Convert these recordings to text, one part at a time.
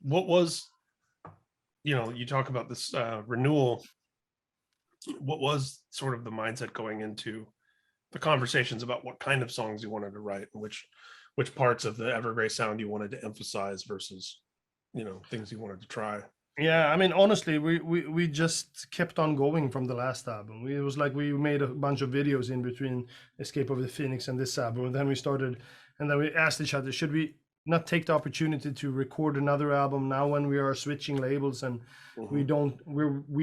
what was, you talk about this renewal. What was sort of the mindset going into the conversations about what kind of songs you wanted to write, and which parts of the Evergrey sound you wanted to emphasize versus, things you wanted to try? Yeah, I mean, honestly, we just kept on going from the last album. It was like we made a bunch of videos in between Escape of the Phoenix and this album, and then we started, and then we asked each other, should we not take the opportunity to record another album now when we are switching labels and we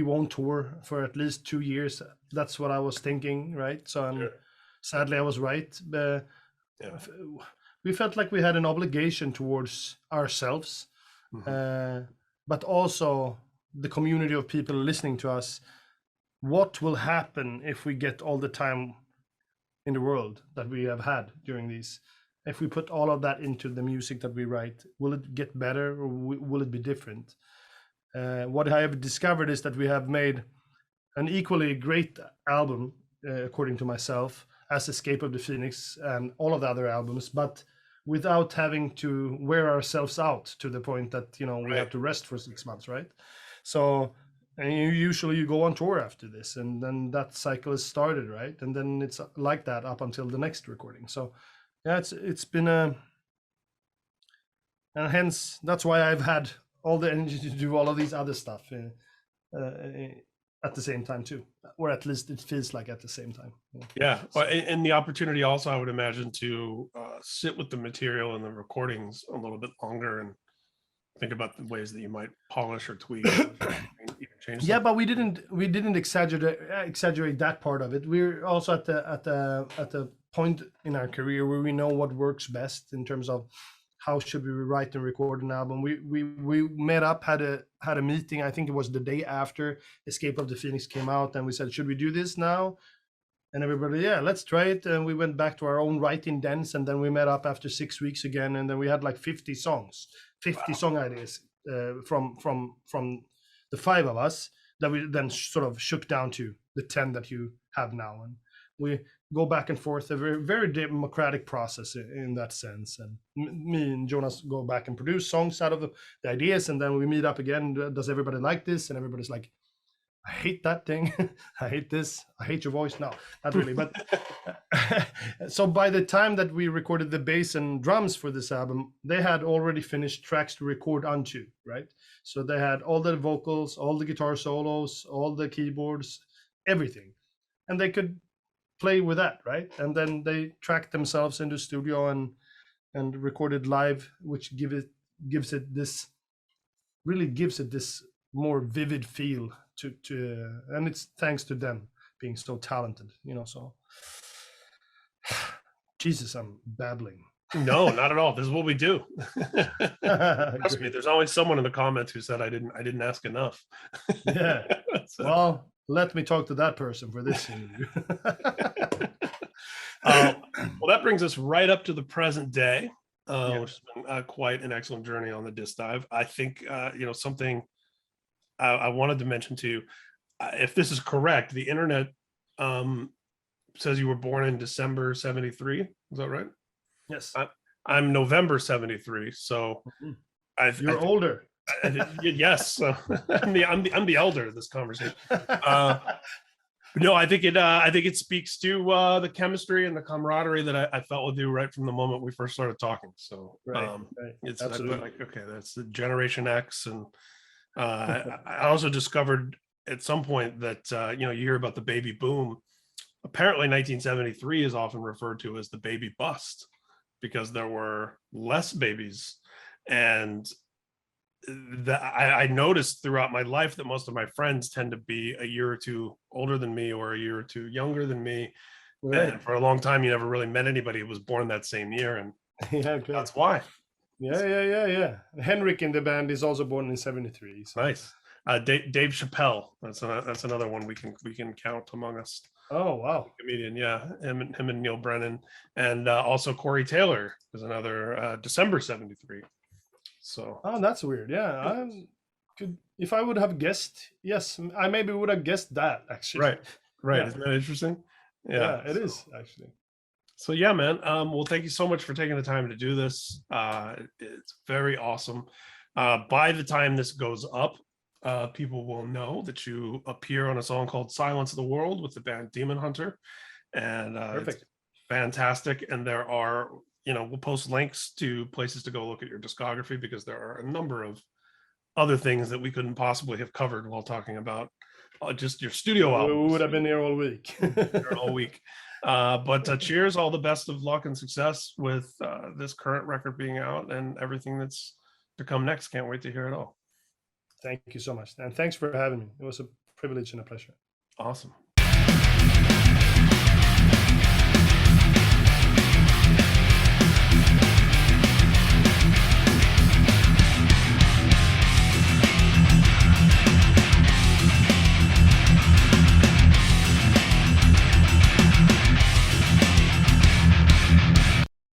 won't tour for at least 2 years? That's what I was thinking, right? So, Sure. sadly, I was right. Yeah. We felt like we had an obligation towards ourselves. But also the community of people listening to us. What will happen if we get all the time in the world that we have had during these? If we put all of that into the music that we write, will it get better or will it be different? What I have discovered is that we have made an equally great album, according to myself, as Escape of the Phoenix and all of the other albums, but without having to wear ourselves out to the point that we have to rest for 6 months, right? So, and usually you go on tour after this, and then that cycle is started, right? And then it's like that up until the next recording. So yeah, it's been and hence that's why I've had all the energy to do all of these other stuff at the same time too, or at least it feels like at the same time. Yeah, well, and the opportunity also, I would imagine, to sit with the material and the recordings a little bit longer and think about the ways that you might polish or tweak, or even change. Yeah, but we didn't exaggerate that part of it. We're also at the point in our career where we know what works best in terms of how should we write and record an album. We met up, had a meeting. I think it was the day after Escape of the Phoenix came out, and we said, should we do this now? And everybody, yeah, let's try it. And we went back to our own writing dens, and then we met up after 6 weeks again, and then we had like 50 songs, 50 song ideas from the 5 of us that we then sort of shook down to the 10 that you have now. And we go back and forth, a very, very democratic process in that sense. And me and Jonas go back and produce songs out of the ideas, and then we meet up again. Does everybody like this? And everybody's like, I hate that thing. I hate this. I hate your voice. No, not really. But so by the time that we recorded the bass and drums for this album, they had already finished tracks to record onto, right? So they had all the vocals, all the guitar solos, all the keyboards, everything. And they could play with that, right? And then they tracked themselves into studio and recorded live, which gives it this more vivid feel to and it's thanks to them being so talented, so Jesus, I'm babbling. No, not at all. This is what we do. Trust me, there's always someone in the comments who said I didn't ask enough. Yeah. So. Well, let me talk to that person for this interview. Well, that brings us right up to the present day, which has been quite an excellent journey on the disc dive. I think something I wanted to mention to you, if this is correct, the internet says you were born in December 73. Is that right? Yes. I'm November 73. So you're older. Yes. So I'm the elder of this conversation. No, I think it speaks to the chemistry and the camaraderie that I felt with you right from the moment we first started talking. So it's like, okay, that's the Generation X. And I also discovered at some point that you hear about the baby boom. Apparently 1973 is often referred to as the baby bust because there were less babies. And I noticed throughout my life that most of my friends tend to be a year or two older than me or a year or two younger than me. Right. And for a long time, you never really met anybody who was born that same year. And that's why. Yeah. Henrik in the band is also born in 73. So. Nice. Dave Chappelle. That's another one we can count among us. Oh, wow. Comedian. Yeah. Him and Neil Brennan. And also Corey Taylor is another December 73. So. Oh, that's weird. Yeah. If I would have guessed, yes, I maybe would have guessed that actually. Right. Yeah. Isn't that interesting? Yeah, it is actually. So yeah, man. Well, thank you so much for taking the time to do this. It's very awesome. By the time this goes up, people will know that you appear on a song called Silence of the World with the band Demon Hunter. And Perfect. it's fantastic. And there are, we'll post links to places to go look at your discography, because there are a number of other things that we couldn't possibly have covered while talking about just your studio We albums. would have been here all week. All week. But cheers, all the best of luck and success with this current record being out and everything that's to come next. Can't wait to hear it all. Thank you so much. And thanks for having me. It was a privilege and a pleasure. Awesome.